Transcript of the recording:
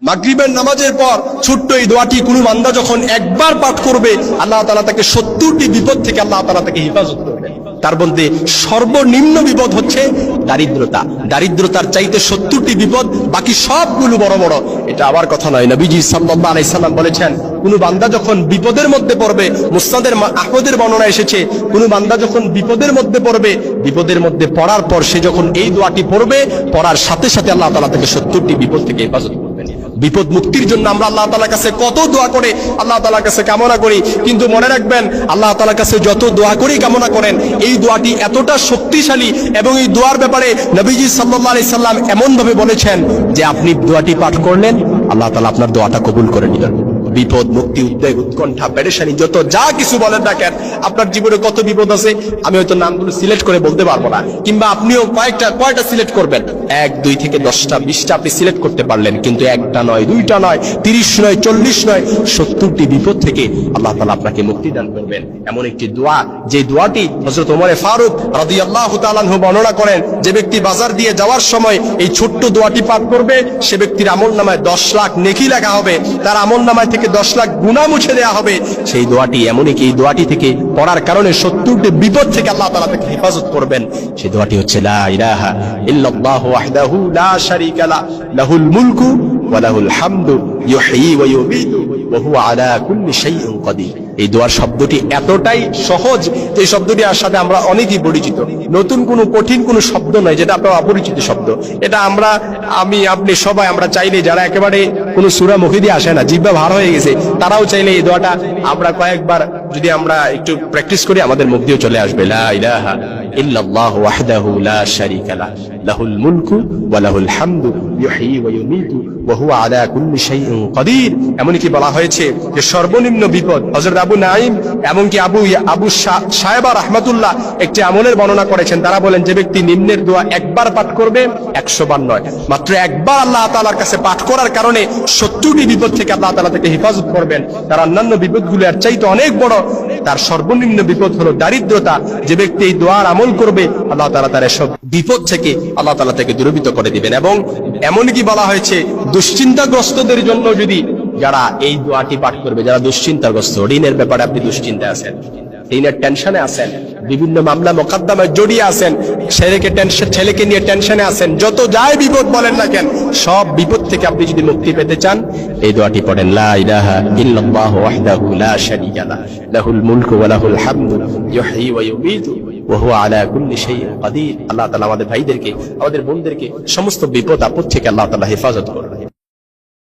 মাগরিবের নামাজের পর ছোট্ট এই দোয়াটি কোনো বান্দা যখন একবার পাঠ করবে, আল্লাহ তাআলা তাকে 70টি বিপদ থেকে আল্লাহ তাআলা তাকে হেফাজত করবেন। তার মধ্যে সর্বনিম্ন বিপদ হচ্ছে দারিদ্রতা। দারিদ্রতার চাইতে 70টি বিপদ, বাকি সবগুলো বড় বড়। এটা আবার কথা নয়, নবীজি সাল্লাল্লাহু আলাইহি সাল্লাম বলেছেন, কোন বান্দা যখন বিপদের মধ্যে পড়বে, মুসনাদের আহমদের বর্ণনা এসেছে, কোন বান্দা যখন বিপদের মধ্যে পড়বে, বিপদের মধ্যে পড়ার পর সে যখন এই দোয়াটি পড়বে, পড়ার সাথে সাথে আল্লাহ তাআলা তাকে 70টি বিপদ থেকে হেফাজত করবেন। বিপদ মুক্তির জন্য আমরা আল্লাহ তাআলার কাছে কত দোয়া করে আল্লাহ তাআলার কাছে কামনা করি, কিন্তু মনে রাখবেন আল্লাহ তাআলার কাছে যত দোয়া করি কামনা করেন, এই দোয়াটি এতটা শক্তিশালী এবং এই দোয়ার ব্যাপারে নবীজি সাল্লাল্লাহু আলাইহি সাল্লাম এমন ভাবে বলেছেন যে আপনি দোয়াটি পাঠ করলেন, আল্লাহ তাআলা আপনার দোয়াটা কবুল করে নিলেন। বিপদ মুক্তি, উদ্বেগ, উৎকণ্ঠা, পেরেশানি, যত যা কিছু বলেন না কেন, আপনার জীবনে কত বিপদ আছে আমি হয়তো নামগুলো সিলেক্ট করে বলতে পারবো না, কিংবা আপনিও কয়টা সিলেক্ট করবেন, 1, 2 থেকে 10টা 20টা আপনি সিলেক্ট করতে পারলেন, কিন্তু একটা নয়, 2টা নয়, 30 নয়, 40 নয়, 70টি বিপদ থেকে আল্লাহ তাআলা আপনাকে মুক্তি দান করবেন। এমন একটি দোয়া, যে দোয়াটি হযরত ওমর ফারুক রাদিয়াল্লাহু তাআলা আনহু বর্ণনা করেন, যে ব্যক্তি বাজার দিয়ে যাওয়ার সময় এই ছোট্ট দোয়াটি পাঠ করবে, সে ব্যক্তির আমলনামায় 10 লাখ নেকি লেখা হবে, তার আমলনামায় থেকে 10 লাখ গুনাহ মুছে দেওয়া হবে। সেই দোয়াটি এমনই কি, এই দোয়াটি থেকে পড়ার কারণে 70টি বিপদ থেকে আল্লাহ তাআলা তাকে হেফাজত করবেন। সেই দোয়াটি হচ্ছে লা ইলাহা ইল্লাল্লাহু ওয়াহদাহু লা শারীকা লাহু লাহুল মুলকু ওয়া লাহুল হামদু ইউহয়ী ওয়া ইউমীতু ওয়া হুয়া আলা কুল্লি শাইইন কাদির। এই দোয়ার শব্দটি এতটাই সহজ যে শব্দটি আর সাথে আমরা অনেকেই পরিচিত, নতুন কোনো কঠিন কোনো শব্দ নয়, যেটা আপনার অপরিচিত শব্দ। এটা আমি আপনি সবাই আমরা চাইলে, যারা একেবারে কোনো সূরা মুখে দিয়ে আসে না, জিহ্বা ভার হয়ে গেছে, তারাও চাইলে এই দোয়াটা আমরা কয়েকবার যদি আমরা একটু প্র্যাকটিস করি, আমাদের মুখ দিয়ে চলে আসবে, লা ইলাহা ইল্লাল্লাহু ওয়াহদাহু লা শারীকা লাহু লাহুল মুলকু ওয়া লাহুল হামদু ইউহয়ী ওয়া ইউমীতু ওয়া হুয়া আলা কুল্লি শাইইন কাদির। এমনকি বলা হয়েছে যে সর্বনিম্ন বিপদ, হযরত আবু নাঈম এমনকি আবু সাহেবা রাহমাতুল্লাহ একটি আমলের বর্ণনা করেছেন। তারা বলেন, যে ব্যক্তি নিম্নের দোয়া একবার পাঠ করবে, 100 বার নয়, মাত্র একবার আল্লাহ তাআলার কাছে পাঠ করার কারণে 70টি বিপদ থেকে আল্লাহ তাআলা তাকে হেফাজত করবেন। তার অন্যান্য বিপদগুলো এর চাইতে অনেক বড়। তার সর্বনিম্ন বিপদ হলো দারিদ্রতা। যে ব্যক্তি এই দোয়ার আমল করবে, আল্লাহ তাআলা তার সব বিপদ থেকে আল্লাহ তাআলা তাকে দূরীভূত করে দিবেন। এবং এমনকি বলা হয়েছে, দুশ্চিন্তাগ্রস্তদের জন্য যদি যারা এই দোয়াটি পাঠ করবে, যারা দুশ্চিন্তাগ্রস্ত, ঋণের ব্যাপারে আপনি দুশ্চিন্তায় আছেন, ঋণের টেনশনে আছেন, বিভিন্ন মামলা মোকদ্দমায় জড়িয়ে আছেন, ছেলেকে নিয়ে টেনশনে আছেন, যত যাই বিপদ বলেন না কেন, সব বিপদ থেকে আপনি যদি মুক্তি পেতে চান, এই দোয়াটি পড়েন, লা ইলাহা ইল্লাল্লাহু ওয়াহদাহু লা শারীকা লাহু লাহুল মুলকু ওয়া লাহুল হামদু ইউহয়ী ওয়া ইউমীতু ওয়া হুয়া আলা কুল্লি শাইইন কাদির। আল্লাহ তাআলা আমাদের ভাইদেরকে, আমাদের বোনদেরকে সমস্ত বিপদ আপদ থেকে আল্লাহ তাআলা হেফাজত করবেন।